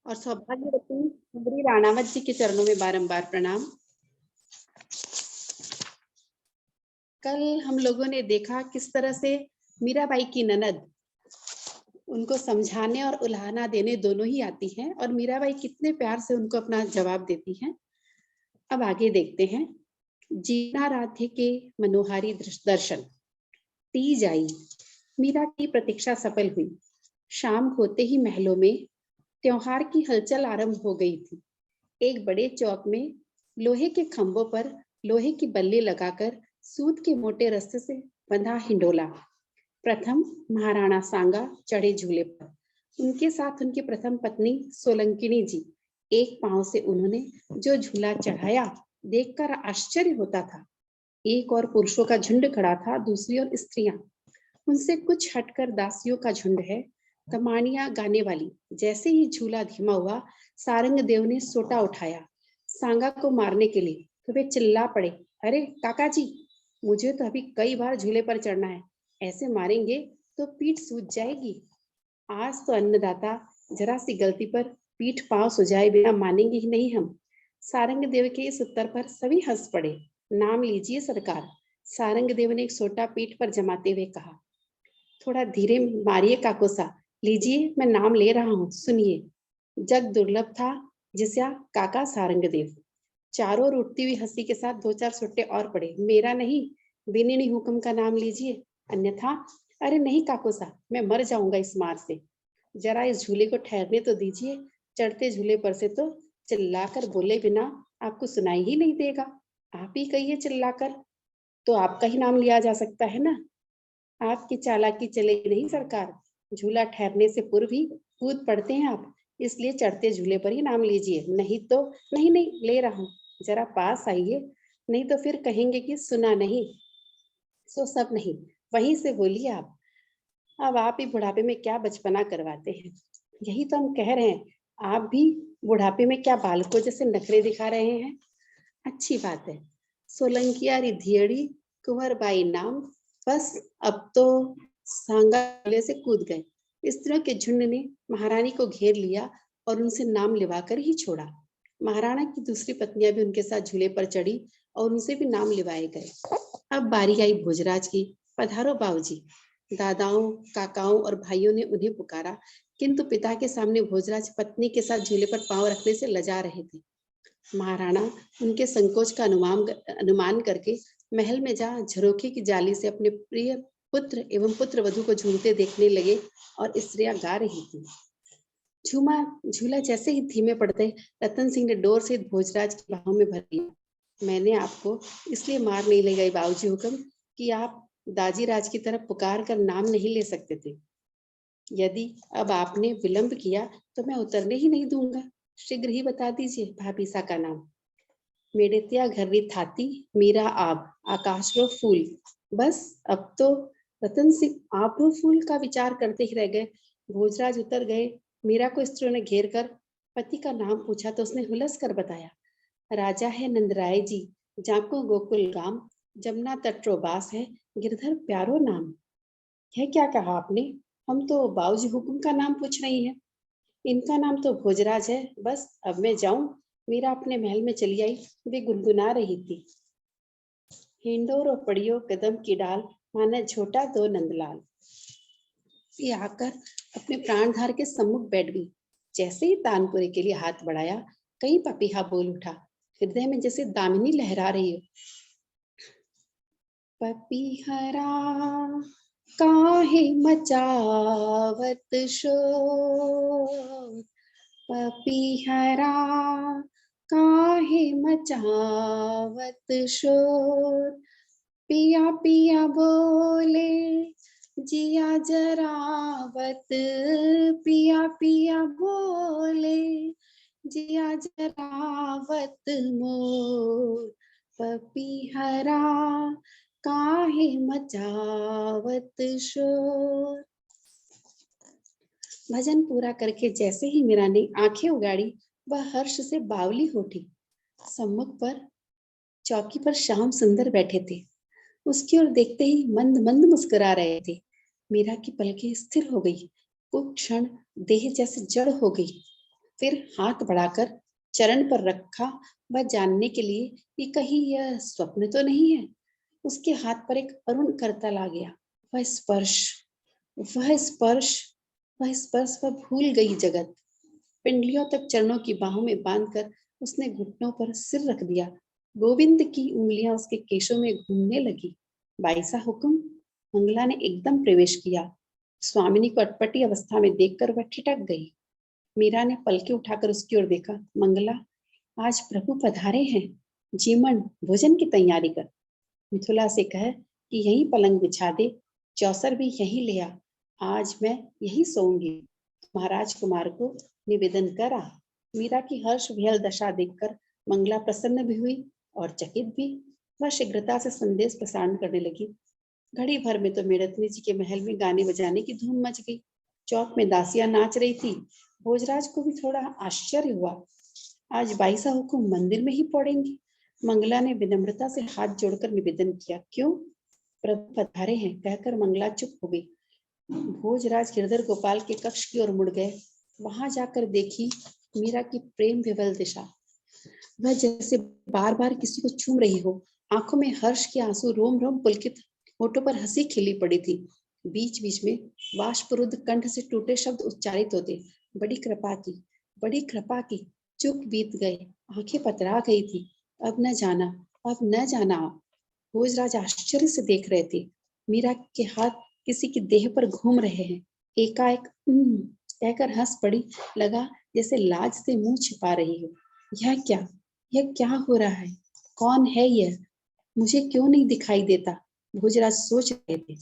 और सौभाग्यवती सुंदरी राणावत जी के चरणों में बारंबार प्रणाम। कल हम लोगों ने देखा किस तरह से मीराबाई की ननद उनको समझाने और उल्हाना देने दोनों ही आती हैं और मीराबाई कितने प्यार से उनको अपना जवाब देती हैं। अब आगे देखते हैं। जीना राधे के मनोहारी दर्शन। तीज आई, मीरा की प्रतीक्षा सफल हुई। शाम होते ही महलों में त्योहार की हलचल आरंभ हो गई थी। एक बड़े चौक में लोहे के खंभों पर लोहे की बल्ली लगाकर सूत के मोटे रस्से से बंधा हिंडोला। प्रथम महाराणा सांगा चढ़े झूले पर, उनके साथ उनकी प्रथम पत्नी सोलंकिनी जी। एक पांव से उन्होंने जो झूला चढ़ाया देखकर आश्चर्य होता था। एक और पुरुषों का झुंड खड़ा था, दूसरी ओर स्त्रियां। उनसे कुछ हटकर दासियों का झुंड है, तमानिया गाने वाली। जैसे ही झूला धीमा हुआ, सारंग देव ने सोटा उठाया सांगा को मारने के लिए, तो वे चिल्ला पड़े, अरे काका जी, मुझे तो अभी कई बार झूले पर चढ़ना है, ऐसे मारेंगे तो पीठ सूज जाएगी। आज तो अन्नदाता जरा सी गलती पर पीठ पांव सुजाए बिना मानेंगे ही नहीं हम। सारंग देव के इस उत्तर पर सभी हंस पड़े। नाम लीजिए सरकार, सारंग देव ने एक सोटा पीठ पर जमाते हुए कहा। थोड़ा धीरे मारिए काकोसा, लीजिए मैं नाम ले रहा हूँ, सुनिए। जग दुर्लभ था जिस्या काका सारंग देव। चारों ओर उठती हुई हंसी के साथ दो चार सुट्टे और पड़े। मेरा नहीं, बिन्नी हुक्म का नाम लीजिए, अन्यथा। अरे नहीं काकोसा, मैं मर जाऊंगा इस मार से। जरा इस झूले को ठहरने तो दीजिए। चढ़ते झूले पर से तो चिल्लाकर बोले बिना आपको सुनाई ही नहीं देगा। आप ही कहिए चिल्लाकर, तो आपका ही नाम लिया जा सकता है ना। आपकी चालाकी चलेगी नहीं सरकार, झूला ठहरने से पूर्व ही कूद पड़ते हैं आप, इसलिए चढ़ते झूले पर ही नाम लीजिए, नहीं तो। नहीं नहीं, ले रहा हूँ, जरा पास आइए, नहीं तो फिर कहेंगे कि सुना नहीं। सो सब नहीं, वहीं से बोलिए आप। अब आप ही बुढ़ापे में क्या बचपना करवाते हैं। यही तो हम कह रहे हैं, आप भी बुढ़ापे में क्या बालकों जैसे नखरे दिखा रहे हैं। अच्छी बात है, सोलंकिया रिधियड़ी कुंवर बाई नाम। बस अब तो सांगाले से कूद गए। स्त्रियों के झुंड ने महारानी को घेर लिया और उनसे नाम लिवाकर ही छोड़ा। महाराणा की दूसरी पत्नियां भी उनके साथ झूले पर चढ़ी और उनसे भी नाम लिवाए गए। अब बारी आई भोजराज की। पधारो बाबूजी। दादाओं, काकाओं और भाइयों ने उन्हें पुकारा, किंतु पिता के सामने भोजराज पत्नी के साथ झूले पर पांव रखने से लजा रहे थे। महाराणा उनके संकोच का अनुमान करके महल में जा झरोखे की जाली से अपने प्रिय पुत्र एवं पुत्र वधू को झूलते देखने लगे और स्त्रियां गा रही थी। झूमा झूला जैसे ही धीमे पड़ते, रतन सिंह ने डोर से भोजराज की बाहों में भर लिया। मैंने आपको इसलिए मार नहीं ले गई बाबूजी हुक्म कि आप दाजी राज की तरफ पुकार कर नाम नहीं ले सकते थे। यदि अब आपने विलंब किया तो मैं उतरने ही नहीं दूंगा। शीघ्र ही बता दीजिए भाभीसा का नाम। मेडेतिया घर्री थाती, मीरा आब, आकाशरो फूल। बस अब तो रतन सिंह आबरो फूल का विचार करते ही रह गए। भोजराज उतर गए। मीरा को स्त्रियों ने घेर कर पति का नाम पूछा तो उसने हुलस कर बताया, राजा है नंदराय जी, जाको गोकुल गाम, जमुना तटरो बास है, गिरधर प्यारो नाम। यह क्या कहा आपने? हम तो बाबूजी हुकुम का नाम पूछ रही हैं। इनका नाम तो भोजराज है। बस अब मैं जाऊं? मीरा अपने महल में चली आई। वे गुनगुना रही थी, हिंडोर और पड़ियो कदम की डाल, माना झोटा दो नंदलाल। ये आकर अपने प्राणधार के सम्मुख बैठ गई। जैसे ही तानपुरे के लिए हाथ बढ़ाया, कहीं पपीहा बोल उठा, हृदय में जैसे दामिनी लहरा रही हो। पपीहरा काहे मचावत शोर, पपीहरा काहे मचावत शोर, पिया पिया बोले जिया जरावत, पिया पिया बोले जिया जरावत मोर, पपीहरा काहे मचावत शोर। भजन पूरा करके जैसे ही मीरा ने आंखें उगाड़ी, वह हर्ष से बावली हो उठी। सम्मुख पर चौकी पर श्याम सुंदर बैठे थे। उसकी ओर देखते ही मंद मंद मुस्कुरा रहे थे। मीरा की पलकें स्थिर हो गई। कुछ क्षण देह जैसे जड़ हो गई। फिर हाथ बढ़ाकर चरण पर रखा, वह जानने के लिए कि कहीं यह स्वप्न तो नहीं है। उसके हाथ पर एक अरुण करतल आ गया। वह स्पर्श, वह स्पर्श, वह स्पर्श, वह भूल गई जगत। पिंडलियों तक चरणों की बाहों में बांधकर उसने घुटनों पर सिर रख दिया। गोविंद की उंगलियां उसके केशों में घूमने लगी। बाईसा हुक्म। मंगला ने एकदम प्रवेश किया। स्वामिनी को अटपटी अवस्था में देखकर वह ठिठक गई। मीरा ने पलके उठाकर उसकी ओर देखा। मंगला, आज प्रभु पधारे हैं। जीमन, भोजन की तैयारी कर। मिथुला से कह कि यही पलंग बिछा दे, चौसर भी यही ले आ। आज मैं यही सोऊंगी। महाराज कुमार को निवेदन करा। मीरा की हर्ष विहल दशा देखकर मंगला प्रसन्न भी हुई और चकित भी। वह शीघ्रता से संदेश प्रसारण करने लगी। घड़ी भर में तो मेड़तनी जी के महल में गाने बजाने की धूम मच गई। चौक में दासियां नाच रही थी। भोजराज को भी थोड़ा आश्चर्य हुआ। आज बाईसा हुकुम मंदिर में ही पड़ेंगे। मंगला ने विनम्रता से हाथ जोड़कर निवेदन किया। क्यों? प्रभु पधारे हैं, कहकर मंगला चुप हो गई। भोजराज गिरधर गोपाल के कक्ष की ओर मुड़ गए। वहां जाकर देखी मीरा की प्रेम विवल दिशा। वह जैसे बार बार किसी को चूम रही हो। आंखों में हर्ष के आंसू, रोम रोम पुलकित, होठों पर हंसी खिली पड़ी थी। बीच बीच में वाष्परुद्ध कंठ से टूटे शब्द उच्चारित होते। बड़ी कृपा की, बड़ी कृपा की। चुप बीत गए, आंखें पतरा गई थी। अब न जाना, अब न जाना। भोजराज आश्चर्य से देख रहे थे। मीरा के हाथ किसी की देह पर घूम रहे हैं। एकाएक कहकर हंस पड़ी। लगा जैसे लाज से मुंह छिपा रही हो। यह क्या हो रहा है? कौन है यह? मुझे क्यों नहीं दिखाई देता? भोजराज सोच रहे थे।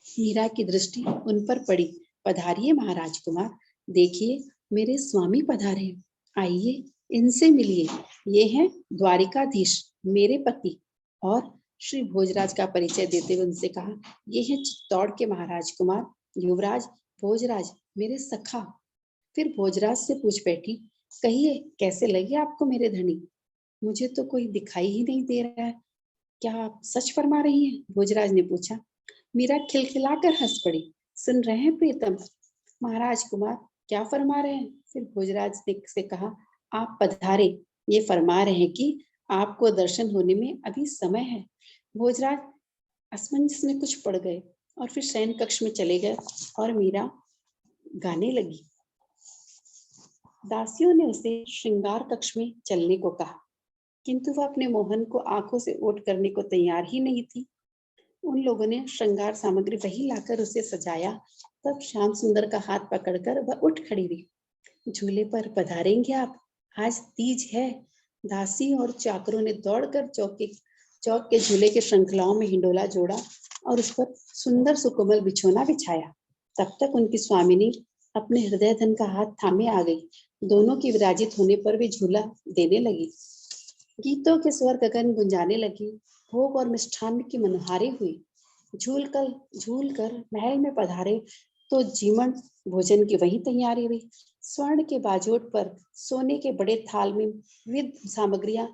मीरा की दृष्टि उन पर पड़ी। पधारिए महाराज कुमार, देखिए मेरे स्वामी पधारे। आइए, इनसे मिलिए। ये हैं द्वारिकाधीश, मेरे पति। और श्री भोजराज का परिचय देते हुए उनसे कहा, ये हैं चित्तौड़ के महाराज कुमार युवराज भोजराज, मेरे सखा। फिर भोजराज से पूछ बैठी, कहिए कैसे लगे आपको मेरे धनी? मुझे तो कोई दिखाई ही नहीं दे रहा है। क्या आप सच फरमा रही हैं? भोजराज ने पूछा। मीरा खिलखिलाकर हंस पड़ी। सुन रहे हैं प्रीतम? महाराज कुमार क्या फरमा रहे हैं? फिर भोजराज ने से कहा, आप पधारे। ये फरमा रहे हैं कि आपको दर्शन होने में अभी समय है। भोजराज असमंजस में कुछ पड़ गए और फिर शयन कक्ष में चले गए और मीरा गाने लगी। दासियों ने उसे श्रृंगार कक्ष में चलने को कहा, किंतु वह अपने मोहन को आंखों से ओट करने को तैयार ही नहीं थी। उन लोगों ने श्रृंगार सामग्री वही लाकर उसे सजाया। तब श्याम सुंदर का हाथ पकड़कर वह उठ खड़ी हुई। झूले पर पधारेंगे आप? आज तीज है। दासी और चाकरों ने दौड़कर चौक के झूले के श्रृंखलाओं में हिंडोला जोड़ा और उस पर सुंदर सुकोमल बिछोना बिछाया। तब तक उनकी स्वामिनी अपने हृदय धन का हाथ थामे आ गई। दोनों की विराजित होने पर भी झूला देने लगी। गीतों के स्वर गगन गुंजाने लगी। भोग और मिष्ठान की मनोहारी हुई। झूल कर महल में पधारे तो जीमन भोजन की वही तैयारी हुई। स्वर्ण के बाजोट पर सोने के बड़े थाल में विविध सामग्रियां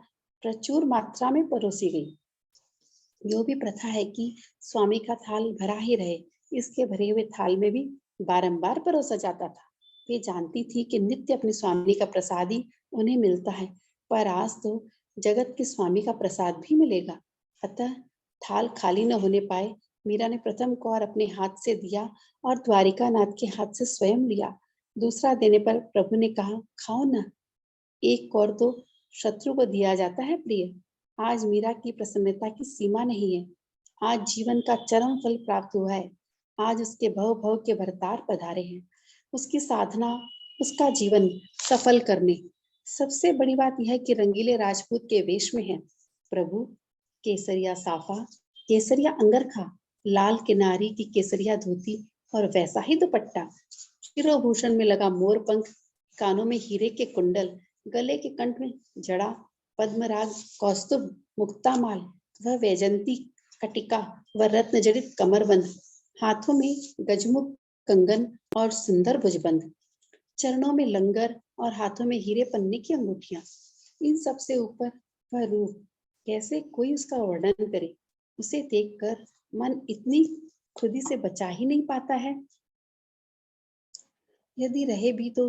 प्रचुर मात्रा में परोसी गई। यो भी प्रथा है कि स्वामी का थाल भरा ही रहे, इसके भरे हुए थाल में भी बारंबार परोसा जाता था। वे जानती थी कि नित्य अपने स्वामी का प्रसाद ही उन्हें मिलता है, पर आज तो जगत के स्वामी का प्रसाद भी मिलेगा। अतः थाल खाली न होने पाए। मीरा ने प्रथम कौर अपने हाथ से दिया और द्वारिकानाथ के हाथ से स्वयं लिया। दूसरा देने पर प्रभु ने कहा, खाओ न। एक कौर तो शत्रु को दिया जाता है प्रिय। आज मीरा की प्रसन्नता की सीमा नहीं है। आज जीवन का चरम फल प्राप्त हुआ है। आज उसके भव भव के भरतार पधारे हैं, उसकी साधना, उसका जीवन सफल करने। सबसे बड़ी बात यह है कि रंगीले राजपूत के वेश में है प्रभु। केसरिया साफा, केसरिया अंगरखा, लाल किनारी की केसरिया धोती और वैसा ही दुपट्टा, शिरोभूषण में लगा मोर पंख, कानों में हीरे के कुंडल, गले के कंठ में जड़ा, पद्मराग, कौस्तुभ, मुक्तामाल व वैजंती कटिका व रत्न जड़ित कमरबंद, हाथों में गजमुख कंगन और सुंदर भुजबंद, चरणों में लंगर और हाथों में हीरे पन्ने की अंगूठियां। इन सब से ऊपर वह रूप, कैसे कोई उसका वर्णन करे। उसे देखकर मन इतनी खुदी से बचा ही नहीं पाता है। यदि रहे भी तो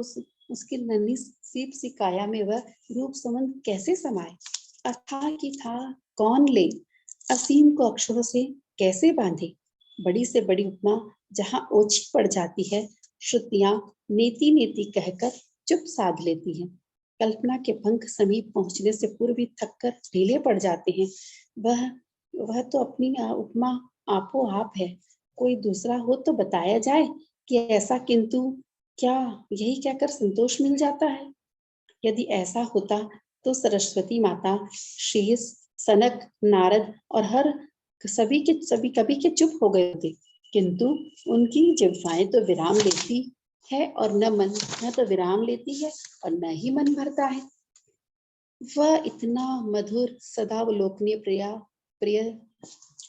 उसकी नन्ही सीप सी काया में वह रूप संबंध कैसे समाये? अथा की था कौन ले, असीम को अक्षरों से कैसे बांधे? बड़ी से बड़ी उपमा जहाँ ओछी पड़ जाती है, श्रुतियां नेति नेति कहकर चुप साध लेती हैं। कल्पना के पंख समीप पहुंचने से पूर्व ही थक कर ढीले पड़ जाते हैं। वह तो अपनी उपमा आपो आप है। कोई दूसरा हो तो बताया जाए कि ऐसा, किंतु क्या यही कहकर संतोष मिल जाता है? यदि ऐसा होता तो सरस्वती माता, शेष, सनक, नारद और हर सभी के सभी कभी के चुप हो गए थे, किंतु उनकी जिह्वाएं तो विराम लेती है और न तो विराम लेती है और न ही मन भरता है। वह इतना मधुर, सदावलोकनीय, प्रिया प्रिय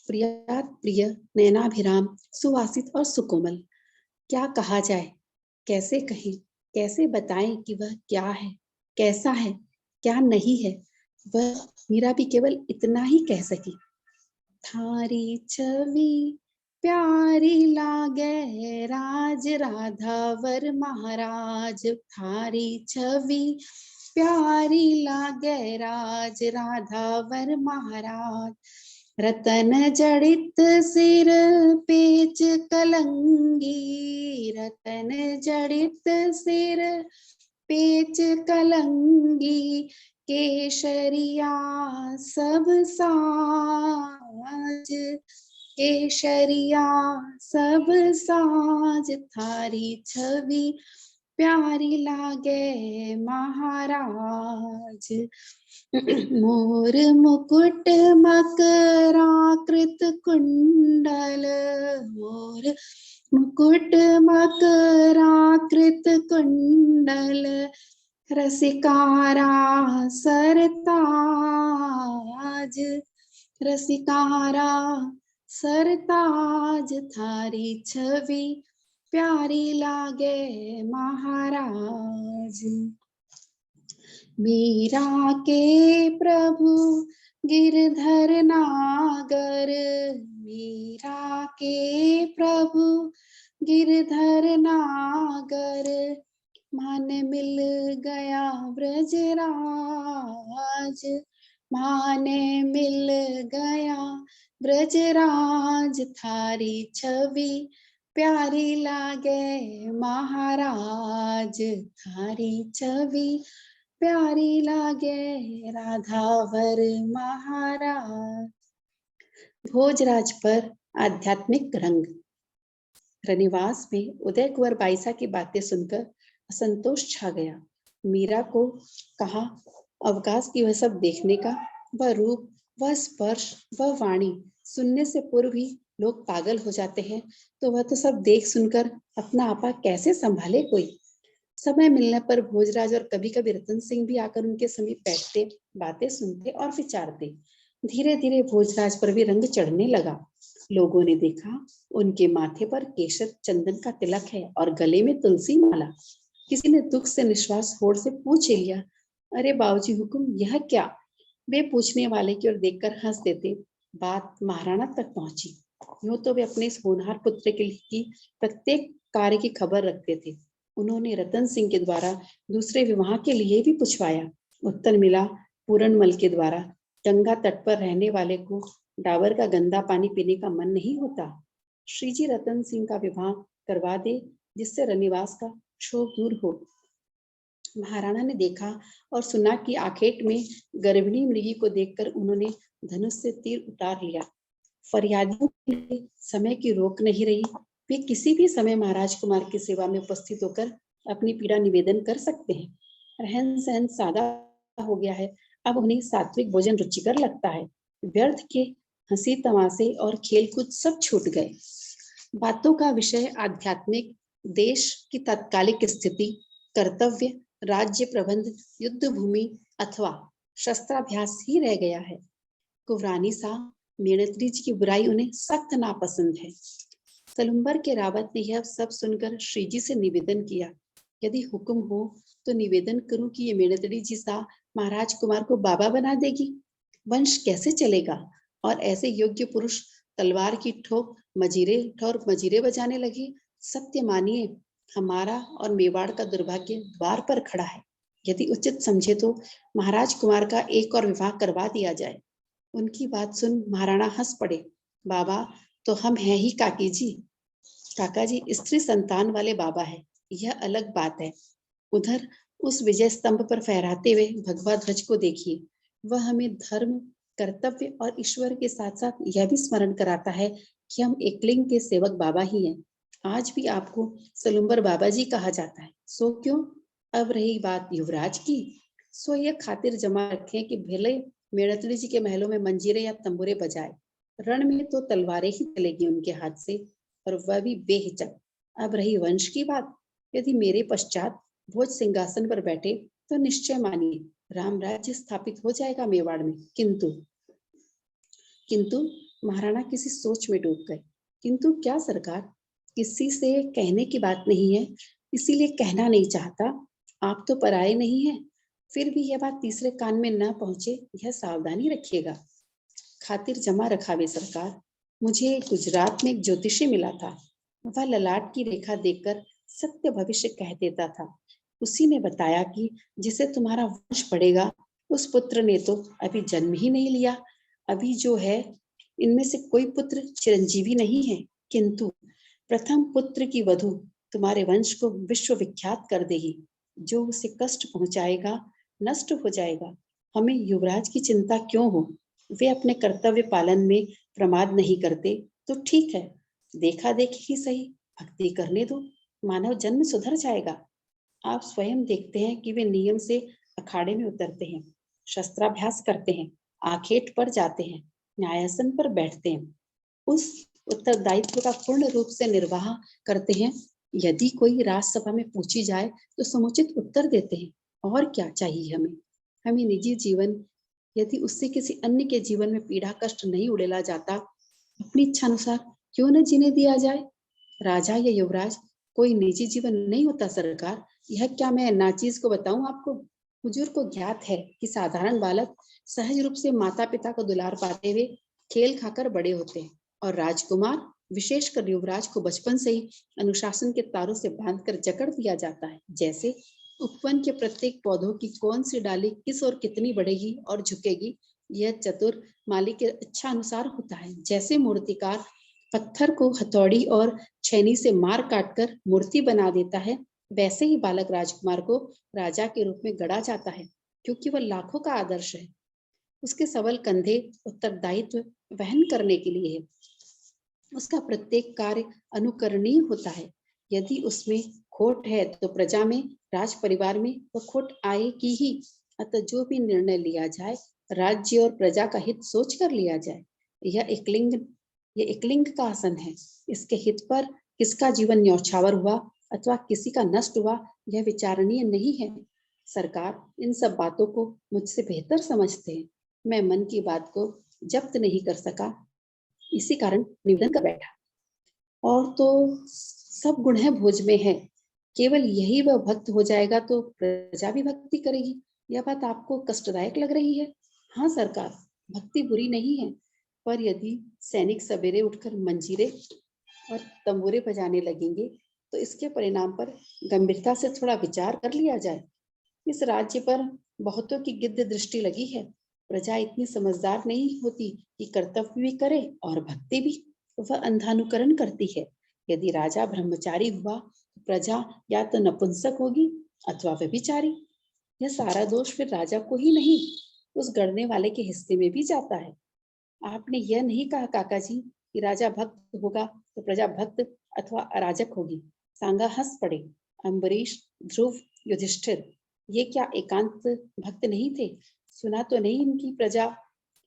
प्रिया प्रिय, नयनाभिराम, सुवासित और सुकोमल, क्या कहा जाए, कैसे कहें, कैसे बताएं कि वह क्या है, कैसा है, क्या नहीं है। वह मीरा भी केवल इतना ही कह सकी, थारी छवि प्यारी लागे राज राधावर महाराज, थारी छवि प्यारी लागे राज राधावर महाराज, रतन जड़ित सिर पेच कलंगी, रतन जड़ित सिर पेच कलंगी, केशरिया सब साज, केशरिया सब साज, थारी छवि प्यारी लागे महाराज। मोर मुकुट मकराकृत कुंडल, मोर मुकुट मकराकृत कुंडल, रसिकारा सरताज, रसिकारा सरताज, थारी छवि प्यारी लागे महाराज। मीरा के प्रभु गिरधर नागर, मीरा के प्रभु गिरधर नागर, मान मिल गया ब्रजराज, मान मिल गया ब्रजराज, थारी छवि प्यारी लागे महाराज, थारी छवि प्यारी लागे राधावर महाराज। भोजराज पर आध्यात्मिक रंग। रनिवास में उदय कुंवर बाईसा की बातें सुनकर असंतोष छा गया। मीरा को कहा अवकाश की वह सब देखने का, वह रूप, वह स्पर्श, वह वाणी सुनने से पूर्व ही लोग पागल हो जाते हैं, तो वह तो सब देख सुनकर अपना आपा कैसे संभाले कोई। समय मिलने पर भोजराज और कभी कभी रतन सिंह भी आकर उनके समीप बैठते, बातें सुनते और विचारते। धीरे धीरे भोजराज पर भी रंग चढ़ने लगा। लोगों ने देखा उनके माथे पर केशर चंदन का तिलक है और गले में तुलसी माला। किसी ने दुख से निश्वास होड़ से पूछ लिया, अरे बाबूजी हुकुम यह क्या? वे पूछने वाले की ओर देखकर हंस देते। बात महाराणा तक पहुंची। यूं तो वे अपने इस होनहार पुत्र के लिए प्रत्येक कार्य की खबर रखते थे। उन्होंने रतन सिंह के द्वारा दूसरे विवाह के लिए भी पूछवाया। उत्तर मिला, पूरनमल के द्वारा गंगा तट पर रहने वाले को डाबर का गंदा पानी पीने का मन नहीं होता। श्रीजी रतन सिंह का विवाह करवा दे, जिससे रनिवास का क्षोभ दूर हो। महाराणा ने देखा और सुना कि आखेट में गर्भिणी मृगी को देखकर उन्होंने धनुष से तीर उतार लिया। फरियादियों के लिए समय की रोक नहीं रही। वे किसी भी समय महाराज कुमार की सेवा में उपस्थित होकर अपनी पीड़ा निवेदन कर सकते हैं। रहन सहन सादा हो गया है, अब उन्हें सात्विक भोजन रुचिकर लगता है। व्यर्थ के हंसी तमाशे और खेलकूद सब छूट गए। बातों का विषय आध्यात्मिक, देश की तात्कालिक स्थिति, कर्तव्य, राज्य प्रबंध, युद्ध भूमि अथवा शस्त्राभ्यास ही रह गया है। कुंवरानी सा मेणत्री जी की बुराई उन्हें सख्त नापसंद है। सलुम्बर के रावत ने यह सब सुनकर श्रीजी से निवेदन किया, यदि हुक्म हो तो निवेदन करूं कि ये मेणत्री जी सा महाराज कुमार को बाबा बना देगी। वंश कैसे चलेगा? और ऐसे योग्य पुरुष तलवार की ठोक मजीरे बजाने लगे। सत्य मानिए, हमारा और मेवाड़ का दुर्भाग्य द्वार पर खड़ा है। यदि उचित समझे तो महाराज कुमार का एक और विवाह करवा दिया जाए। उनकी बात सुन महाराणा हंस पड़े। बाबा, तो हम हैं ही काकी जी। काका जी स्त्री संतान वाले बाबा है, यह अलग बात है। उधर उस विजय स्तंभ पर फहराते हुए भगवा ध्वज को देखिए। वह हमें धर्म, कर्तव्य और ईश्वर के साथ साथ यह भी स्मरण कराता है कि हम एकलिंग के सेवक बाबा ही हैं। आज भी आपको सलुम्बर बाबा जी कहा जाता है। सो क्यों? अब रही बात युवराज की, सो यह खातिर जमा रखें कि भले मेड़तड़ी जी के महलों में मंजीरे या तंबूरे बजाए, रण में तो तलवारें ही चलेगी उनके हाथ से, और वह भी बेहिचक। अब रही वंश की बात, यदि मेरे पश्चात भोज सिंहासन पर बैठे तो निश्चय मानिए राम राज्य स्थापित हो जाएगा मेवाड़ में। किंतु महाराणा किसी सोच में डूब गए। किंतु क्या सरकार? किसी से कहने की बात नहीं है, इसीलिए कहना नहीं चाहता। आप तो पराये नहीं हैं, फिर भी यह बात तीसरे कान में न पहुंचे, यह सावधानी रखिएगा। खातिर जमा रखावे सरकार। मुझे गुजरात में एक ज्योतिषी मिला था। वह ललाट की रेखा देखकर सत्य भविष्य कह देता था। उसी ने बताया कि जिसे तुम्हारा वंश बढ़ेगा, उस पुत्र ने तो अभी जन्म ही नहीं लिया। अभी जो है, इनमें से कोई पुत्र चिरंजीवी नहीं है, किंतु प्रथम पुत्र की वधु तुम्हारे वंश को विश्व विख्यात कर देगी। जो उसे कष्ट पहुंचाएगा, नष्ट हो जाएगा। हमें युवराज की चिंता क्यों हो? वे अपने कर्तव्य पालन में प्रमाद नहीं करते तो ठीक है, देखा देखी ही सही, भक्ति करने दो, मानव जन्म सुधर जाएगा। आप स्वयं देखते हैं कि वे नियम से अखाड़े में उतरते हैं, शस्त्राभ्यास करते हैं, आखेट पर जाते हैं, न्यायासन पर बैठते हैं, उस उत्तरदायित्व का पूर्ण रूप से निर्वाह करते हैं। यदि कोई राजसभा में पूछी जाए तो समुचित उत्तर देते हैं। और क्या चाहिए हमें? हमें निजी जीवन, यदि उससे किसी अन्य के जीवन में पीड़ा कष्ट नहीं उड़ेला जाता, अपनी इच्छा अनुसार क्यों न जीने दिया जाए? राजा या युवराज कोई निजी जीवन नहीं होता सरकार। यह क्या मैं नाचीज को बताऊं आपको? हुजूर को ज्ञात है कि साधारण बालक सहज रूप से माता पिता को दुलार पाते हुए खेल खाकर बड़े होते हैं, और राजकुमार, विशेषकर युवराज को बचपन से ही अनुशासन के तारों से बांधकर जकड़ दिया जाता है। जैसे उपवन के प्रत्येक पौधों की कौन सी डाली किस और कितनी बढ़ेगी और झुकेगी, यह चतुर माली के इच्छा अनुसार होता है। जैसे मूर्तिकार पत्थर को हथौड़ी और छैनी से मार काटकर मूर्ति बना देता है, वैसे ही बालक राजकुमार को राजा के रूप में गढ़ा जाता है, क्योंकि वह लाखों का आदर्श है। उसके सबल कंधे उत्तरदायित्व वहन करने के लिए है। उसका प्रत्येक कार्य अनुकरणीय होता है। यदि उसमें खोट है तो प्रजा में, राज परिवार में वह खोट आएगी ही। अतः जो भी निर्णय लिया जाए, राज्य और प्रजा का हित सोच कर लिया जाए। यह एकलिंग का आसन है। इसके हित पर किसका जीवन न्यौछावर हुआ अथवा किसी का नष्ट हुआ, यह विचारणीय नहीं है। सरकार इन सब बातों को मुझसे बेहतर समझते हैं। मैं मन की बात को जब्त नहीं कर सका, इसी कारण निवेदन कर बैठा। और तो सब गुण है भोज में है, केवल यही वह भक्त हो जाएगा तो प्रजा भी भक्ति करेगी। यह बात आपको कष्टदायक लग रही है? हाँ सरकार, भक्ति बुरी नहीं है, पर यदि सैनिक सवेरे उठकर मंजीरे और तंबूरे बजाने लगेंगे तो इसके परिणाम पर गंभीरता से थोड़ा विचार कर लिया जाए। इस राज्य पर बहुतों की गिद्ध दृष्टि लगी है। प्रजा इतनी समझदार नहीं होती कि कर्तव्य भी करे और भक्ति भी। वह अंधानुकरण करती है। यदि राजा ब्रह्मचारी हुआ तो प्रजा या तो नपुंसक होगी अथवा व्यभिचारी। यह सारा दोष फिर राजा को ही नहीं, उस गढ़ने वाले के हिस्से में भी जाता है। आपने यह नहीं कहा काका जी कि राजा भक्त होगा तो प्रजा भक्त अथवा अराजक होगी। सांगा हंस पड़े। अम्बरीश, ध्रुव, युधिष्ठिर, ये क्या एकांत भक्त नहीं थे? सुना तो नहीं इनकी प्रजा?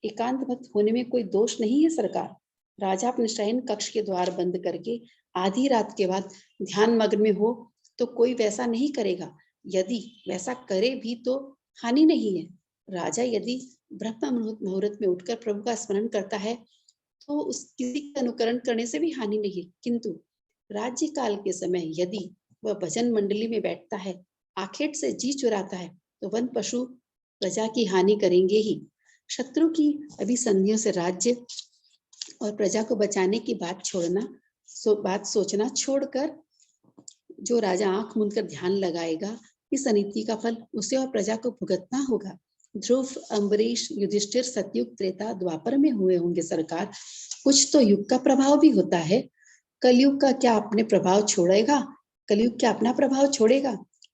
एकांत भक्त होने में कोई दोष नहीं है सरकार। राजा अपने शयन कक्ष के द्वार बंद करके आधी रात के बाद ध्यान मग्न में हो तो कोई वैसा नहीं करेगा। यदि वैसा करे भी तो हानि नहीं है। राजा यदि ब्रह्म मुहूर्त में उठकर प्रभु का स्मरण करता है तो उस किसी का अनुकरण करने से भी हानि नहीं है। किंतु राज्य काल के समय यदि वह भजन मंडली में बैठता है, आखेट से जी चुराता है, तो वन पशु प्रजा की हानि करेंगे ही। शत्रु की अभिसंधियों से राज्य और प्रजा को बचाने की बात सोचना छोड़कर जो राजा आंख मूंदकर ध्यान लगाएगा, इस अनीति का फल उसे और प्रजा को भुगतना होगा। ध्रुव, अम्बरीश, युधिष्ठिर सतयुग, त्रेता, द्वापर में हुए होंगे सरकार। कुछ तो युग का प्रभाव भी होता है। कलयुग का क्या अपने प्रभाव छोड़ेगा? कलयुग क्या अपना प्रभाव छोड़ेगा?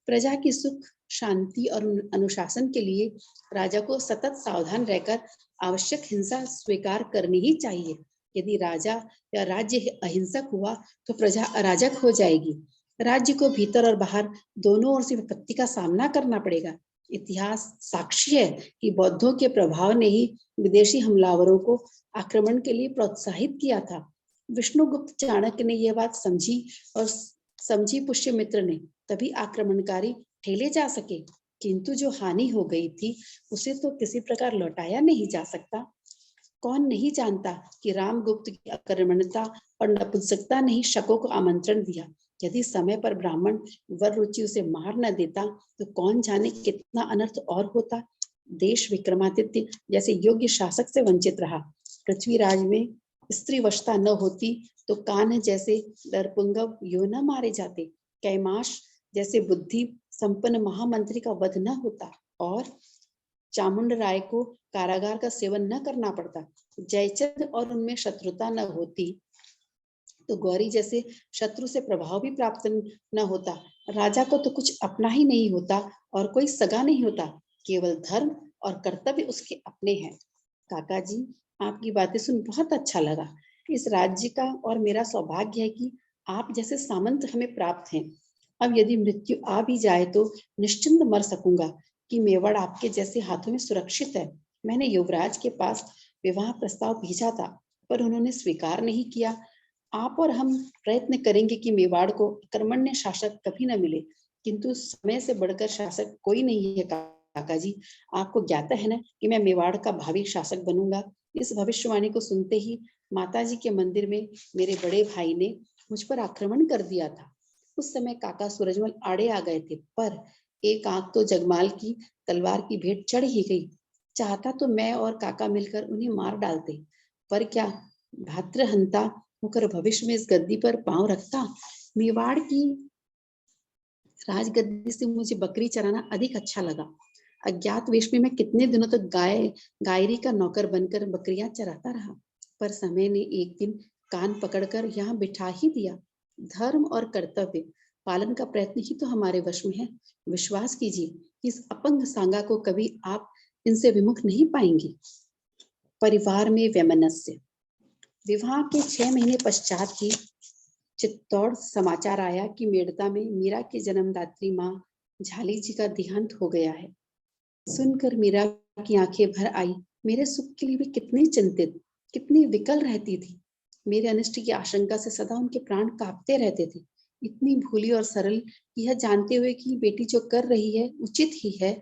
प्रजा की सुख, शांति और अनुशासन के लिए राजा को सतत सावधान रहकर आवश्यक हिंसा स्वीकार करनी ही चाहिए। यदि राजा या राज्य अहिंसक हुआ तो प्रजा अराजक हो जाएगी। राज्य को भीतर और बाहर दोनों ओर से विपत्ति का सामना करना पड़ेगा। इतिहास साक्षी है कि बौद्धों के प्रभाव ने ही विदेशी हमलावरों को आक्रमण के लिए प्रोत्साहित किया था। विष्णुगुप्त चाणक्य ने यह बात समझी और समझी पुष्यमित्र ने, तभी आक्रमणकारी ठेले जा सके। किंतु जो हानि हो गई थी उसे तो किसी प्रकार लौटाया नहीं जा सकता। कौन नहीं जानता कि रामगुप्त की अकर्मण्यता और नपुंसकता ने ही शकों को आमंत्रण दिया। यदि समय पर ब्राह्मण वर रुचि उसे मार न देता तो कौन जाने कितना अनर्थ और होता। देश विक्रमादित्य जैसे योग्य शासक से वंचित रहा। पृथ्वीराज में स्त्री वशता न होती तो कान्ह जैसे नरपुंगव यूं न मारे जाते। कैमाश जैसे बुद्धि संपन्न महामंत्री का वध न होता और चामुंड राय को कारागार का सेवन न करना पड़ता। जयचंद और उनमें शत्रुता न होती तो गौरी जैसे शत्रु से प्रभाव भी प्राप्त न होता। राजा को तो कुछ अपना ही नहीं होता और कोई सगा नहीं होता। केवल धर्म और कर्तव्य उसके अपने हैं। काका जी, आपकी बातें सुन बहुत अच्छा लगा। इस राज्य का और मेरा सौभाग्य है कि आप जैसे सामंत हमें प्राप्त हैं। अब यदि मृत्यु आ भी जाए तो निश्चिंत मर सकूंगा कि मेवाड़ आपके जैसे हाथों में सुरक्षित है। मैंने युवराज के पास विवाह प्रस्ताव भेजा था पर उन्होंने स्वीकार नहीं किया। आप और हम प्रयत्न करेंगे कि मेवाड़ को कर्मण्य शासक कभी न मिले, किंतु समय से बढ़कर शासक कोई नहीं है। काका जी, आपको ज्ञाता है ना कि मैं मेवाड़ का भावी शासक बनूंगा। इस भविष्यवाणी को सुनते ही माताजी के मंदिर में मेरे बड़े भाई ने मुझ पर आक्रमण कर दिया था। उस समय काका सूरजमल आड़े आ गए थे, पर एक आंख तो जगमाल की तलवार की भेंट चढ़ ही गई। चाहता तो मैं और काका मिलकर उन्हें मार डालते, पर क्या भातृहंता होकर भविष्य में इस गद्दी पर पांव रखता। मेवाड़ की राजगद्दी से मुझे बकरी चराना अधिक अच्छा लगा। अज्ञात वेश में मैं कितने दिनों तक गायरी का नौकर बनकर बकरियां चराता रहा, पर समय ने एक दिन कान पकड़कर यहाँ बिठा ही दिया। धर्म और कर्तव्य पालन का प्रयत्न ही तो हमारे वश में है। विश्वास कीजिए इस अपंग सांगा को कभी आप इनसे विमुख नहीं पाएंगे। परिवार में वैमनस्य। विवाह के 6 महीने पश्चात ही चित्तौड़ समाचार आया कि मेड़ता में मीरा की जन्मदात्री माँ झाली जी का देहांत हो गया है। सुनकर मीरा की आंखें भर आई। मेरे सुख के लिए भी कितनी चिंतित, कितनी विकल रहती थी। मेरे अनिष्ट की आशंका से सदा उनके प्राण कांपते रहते थे। इतनी भोली और सरल, यह जानते हुए कि बेटी जो कर रही है उचित ही है,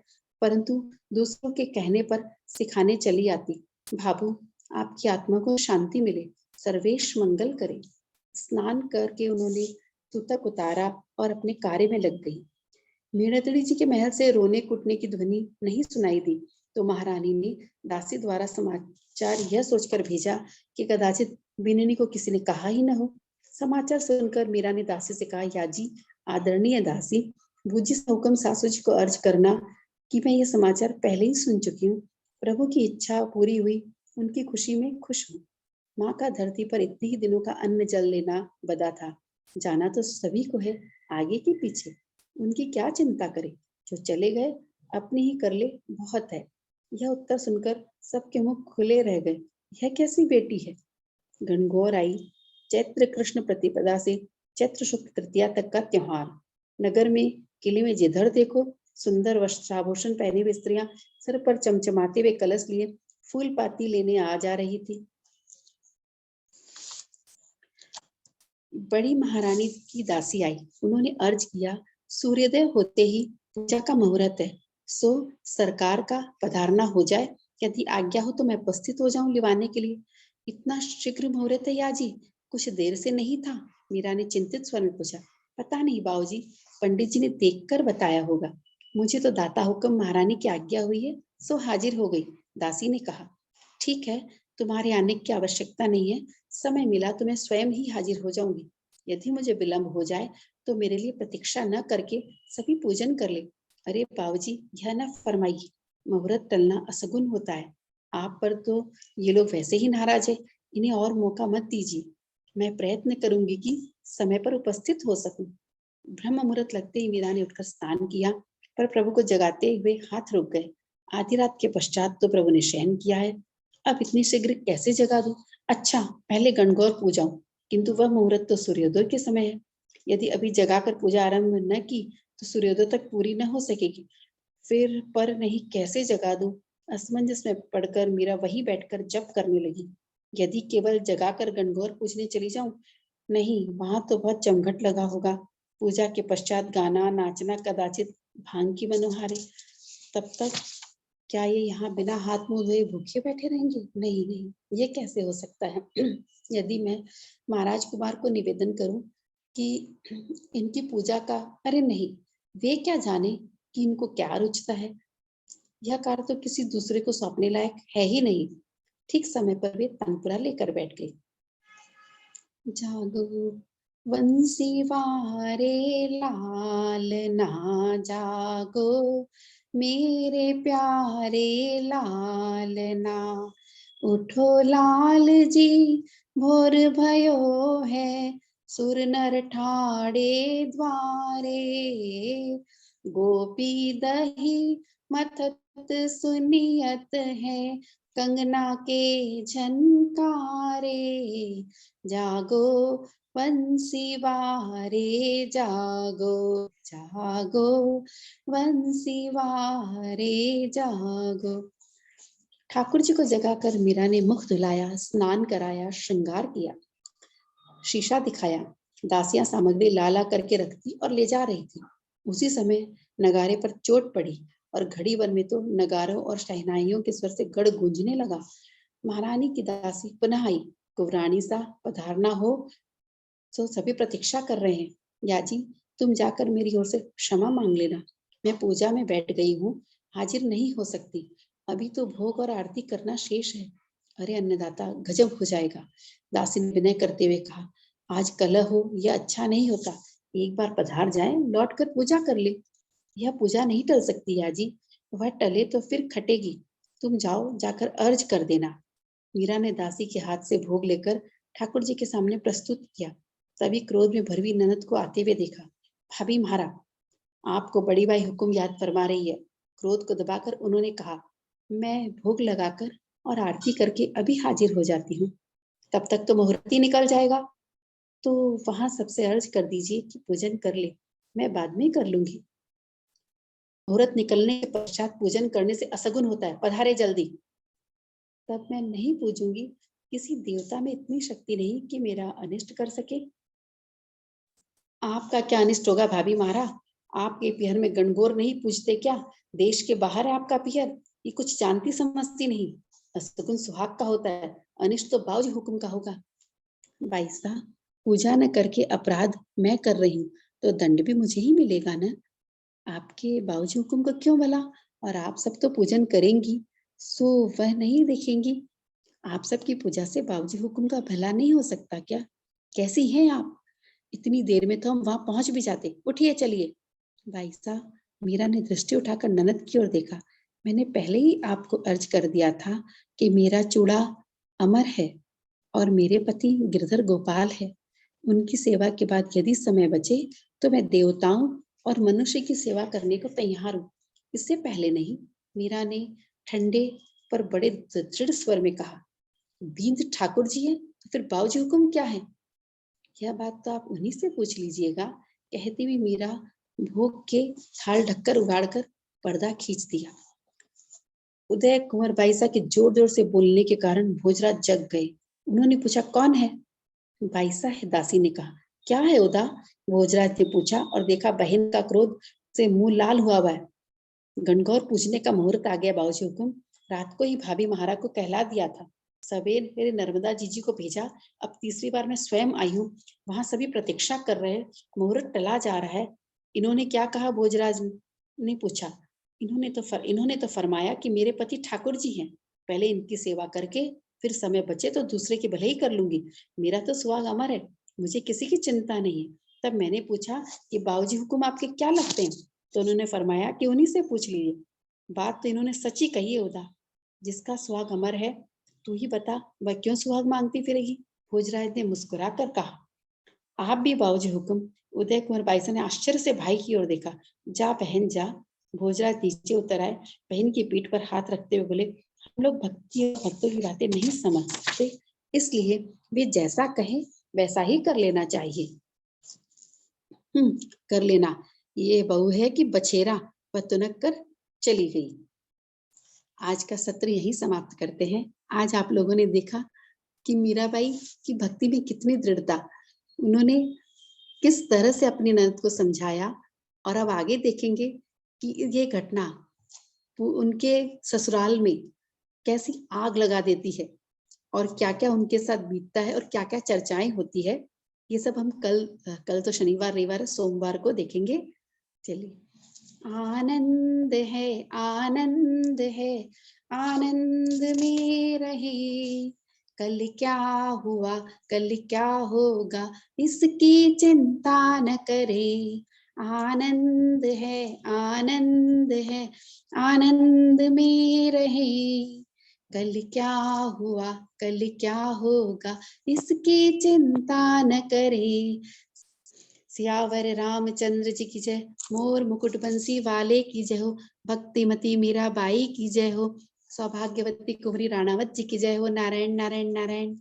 परंतु दूसरों के कहने पर सिखाने चली आती। भाभू, आपकी आत्मा को शांति मिले, सर्वेश मंगल करे। स्नान करके उन्होंने तूतक उतारा और अपने कार्य में लग गई। मीणादेवी जी के महल से रोने कुटने की ध्वनि नहीं सुनाई दी तो महारानी ने दासी द्वारा समाचार यह सोचकर भेजा कि कदाचित बिन्नी को किसी ने कहा ही न हो। समाचार सुनकर मीरा ने दासी से कहा, या जी आदरणीय दासी, बूजी सा हुक्म सासू जी को अर्ज करना कि मैं ये समाचार पहले ही सुन चुकी हूँ। प्रभु की इच्छा पूरी हुई, उनकी खुशी में खुश हूँ। माँ का धरती पर इतने ही दिनों का अन्न जल लेना बदा था। जाना तो सभी को है, आगे के पीछे उनकी क्या चिंता करे। जो चले गए अपने ही कर ले, बहुत है। यह उत्तर सुनकर सबके मुख खुले रह गए। यह कैसी बेटी है। गणगौर आई। चैत्र कृष्ण प्रतिपदा से चैत्र शुक्ल तृतीया तक का त्योहार। नगर में किले में जिधर देखो सुंदर वस्त्राभूषण पहने हुए स्त्रियां सर पर चमचमाते हुए कलश लिए फूल पाती लेने आ जा रही थी। बड़ी महारानी की दासी आई। उन्होंने अर्ज किया, सूर्योदय होते ही पूजा का मुहूर्त है, सो सरकार का पधारना हो जाए। यदि आज्ञा हो तो मैं उपस्थित हो जाऊं लिवाने के लिए। इतना शीघ्र मुहूर्त है याजी? कुछ देर से नहीं था? मीरा ने चिंतित स्वर में पूछा। पता नहीं बाबूजी, पंडित जी ने देखकर बताया होगा। मुझे तो दाता हुक्म महारानी की आज्ञा हुई है, सो हाजिर हो गई। दासी ने कहा, ठीक है, तुम्हारे आने की आवश्यकता नहीं है। समय मिला तो मैं स्वयं ही हाजिर हो जाऊंगी। यदि मुझे विलंब हो जाए तो मेरे लिए प्रतीक्षा न करके सभी पूजन कर ले। अरे बाबूजी, यह न फरमाइए, मुहूर्त टलना असगुन होता है। आप पर तो ये लोग वैसे ही नाराज है, इन्हें और मौका मत दीजिए। मैं प्रयत्न करूंगी कि समय पर उपस्थित हो सकूं। ब्रह्म मुहूर्त लगते ही मीरा ने उठकर स्नान किया, पर प्रभु को जगाते हुए हाथ रुक गए। आधी रात के पश्चात तो प्रभु ने शयन किया है, अब इतनी शीघ्र कैसे जगा दूं? अच्छा, पहले गणगौर पूजाऊं, किंतु वह मुहूर्त तो सूर्योदय के समय है। यदि अभी जगाकर पूजा आरंभ न की तो सूर्योदय तक पूरी न हो सकेगी। फिर पर नहीं, कैसे जगा दूं? असमंजस में पड़कर मीरा वहीं बैठकर जप करने लगी। यदि केवल जगाकर गणगौर पूजने चली जाऊं, नहीं, वहां तो बहुत जमघट लगा होगा। पूजा के पश्चात गाना नाचना कदाचित भांग की मनोहारी। तब तक क्या ये यहाँ बिना हाथ मुंह धोए भूखे बैठे रहेंगे? नहीं नहीं, ये कैसे हो सकता है? यदि मैं महाराज कुमार को निवेदन करूं कि इनकी पूजा का, अरे नहीं, वे क्या जाने कि इनको क्या रुचता है। यह कार्य तो किसी दूसरे को सौंपने लायक है ही नहीं। ठीक समय पर वे तानपुरा लेकर बैठ गए। जागो बंसी वारे लाल ना, जागो मेरे प्यारे लाल ना, उठो लाल जी भोर भयो है, सुर नर ठाड़े द्वारे, गोपी दही मथत सुनियत है, कंगना के झनकारे, जागो बंसी वारे जागो, जागो बंसी वारे जागो। ठाकुर जी को जगाकर मीरा ने मुख धुलाया, स्नान कराया, श्रृंगार किया, शीशा दिखाया, दासियां सामग्री लाला करके रखती और ले जा रही थी। उसी समय नगारे पर चोट पड़ी और घड़ी भर में तो नगारों और शहनाइयों के स्वर से गढ़ गूंजने लगा। महारानी की दासी पुनः आई। कुंवरानी सा पधारना हो, तो सभी प्रतीक्षा कर रहे हैं। याजी, तुम जाकर मेरी ओर से क्षमा मांग लेना, मैं पूजा में बैठ गई हूँ, हाजिर नहीं हो सकती। अभी तो भोग और आरती करना शेष है। अरे अन्नदाता, गजब हो जाएगा, दासी ने विनय करते हुए कहा। आज कलह हो यह अच्छा नहीं होता, एक बार पधार जाए, लौट कर पूजा कर ले। यह पूजा नहीं टल सकती याजी, वह टले तो फिर खटेगी। तुम जाओ, जाकर अर्ज कर देना। मीरा ने दासी के हाथ से भोग लेकर ठाकुर जी के सामने प्रस्तुत किया। तभी क्रोध में भरवी ननद को आते हुए देखा। भाभी महारा, आपको बड़ी भाई हुक्म याद फरमा रही है। क्रोध को दबाकर उन्होंने कहा, मैं भोग लगाकर और आरती करके अभी हाजिर हो जाती हूँ, तब तक तो मुहूर्त ही निकल जाएगा। तो वहां सबसे अर्ज कर दीजिए कि पूजन कर ले, मैं बाद में कर लूंगी। मुहूर्त निकलने के पश्चात पूजन करने से असगुन होता है, पधारे जल्दी। तब मैं नहीं पूजूंगी, किसी देवता में इतनी शक्ति नहीं कि मेरा अनिष्ट कर सके। आपका क्या अनिष्ट होगा भाभी महारा? आपके पिहर में गणगौर नहीं पूजते क्या? देश के बाहर है आपका पिहर, ये कुछ जानती समझती नहीं। असगुन सुहाग का होता है, अनिष्ट तो बाउजी हुक्म का होगा। भाई साहब, पूजा न करके अपराध मैं कर रही हूँ, तो दंड भी मुझे ही मिलेगा ना। आपके बाउजी हुक्म को क्यों भला? और आप सब तो पूजन करेंगी, सो वह नहीं देखेंगी। आप सबकी पूजा से बाबूजी हुक्म का भला नहीं हो सकता क्या? कैसी हैं आप? इतनी देर में तो हम वहां पहुंच भी जाते। उठिए चलिए। भाई साहब, मीरा ने दृष्टि उठाकर ननद की ओर देखा। मैंने पहले ही आपको अर्ज कर दिया था कि मेरा चूड़ा अमर है और मेरे पति गिरधर गोपाल है। उनकी सेवा के बाद यदि समय बचे तो मैं देवताओं और मनुष्य की सेवा करने को तैयार हूँ, इससे पहले नहीं। मीरा ने ठंडे पर बड़े दृढ़ स्वर में कहा। बींद ठाकुर जी है तो फिर बाबूजी हुक्म क्या है? यह बात तो आप उन्हीं से पूछ लीजिएगा। कहती हुई मीरा भोग के थाल ढककर उगाड़कर पर्दा खींच दिया। उदय कुंवर बाईसा के जोर जोर से बोलने के कारण भोजराज जग गए। उन्होंने पूछा, कौन है? बाईसा है, दासी ने कहा। क्या है उदा? भोजराज ने पूछा और देखा बहन का क्रोध से मुंह लाल हुआ है। गणगौर पूजने का मुहूर्त आ गया बाबूजी हुक्म। रात को ही भाभी महाराज को कहला दिया था। सवेरे नर्मदा जीजी को भेजा, अब तीसरी बार मैं स्वयं आई हूँ। वहां सभी प्रतीक्षा कर रहे हैं, मुहूर्त टला जा रहा है। इन्होंने क्या कहा? भोजराज ने पूछा। इन्होंने तो फरमाया कि मेरे पति ठाकुर जी हैं, पहले इनकी सेवा करके फिर समय बचे तो दूसरे की भले ही कर लूंगी। मेरा तो सुहाग अमर है, मुझे किसी की चिंता नहीं है। तब मैंने पूछा कि बाबूजी हुकुम आपके क्या लगते हैं? तो उन्होंने फरमाया कि उन्हीं से पूछ लीजिए। बात तो इन्होंने सच ही कही है उदा, जिसका सुहाग अमर है, तू ही बता वह क्यों सुहाग मांगती फिरेगी? भोजराज ने मुस्कुरा कर कहा, आप भी बाबूजी हुकुम। उदय कुंवर बाईसा ने आश्चर्य से भाई की ओर देखा। जा बहन जा। भोजराज नीचे उतर आए, बहन की पीठ पर हाथ रखते हुए बोले, हम लोग भक्ति और भक्तों की बातें नहीं समझ सकते, इसलिए वे जैसा कहें वैसा ही कर लेना चाहिए। कर लेना। ये बहू है कि बछेरा, वह तुनक कर चली गई। आज का सत्र यही समाप्त करते हैं। आज आप लोगों ने देखा कि मीराबाई की भक्ति में कितनी दृढ़ता, उन्होंने किस तरह से अपनी ननद को समझाया। और अब आगे देखेंगे कि ये घटना उनके ससुराल में कैसी आग लगा देती है और क्या-क्या उनके साथ बीतता है और क्या-क्या चर्चाएं होती है। ये सब हम कल तो शनिवार रविवार है, सोमवार को देखेंगे। चलिए, आनंद है आनंद है, आनंद में रहे, कल क्या हुआ कल क्या होगा इसकी चिंता न करे। आनंद है आनंद है, आनंद में रहे, कल क्या हुआ कल क्या होगा इसकी चिंता न करे। सियावर रामचंद्र जी की जय, मोर मुकुट बंसी वाले की जय हो, भक्तिमती मीराबाई की जय हो, सौभाग्यवती कुंवरी राणावत जी की जय हो। नारायण नारायण नारायण।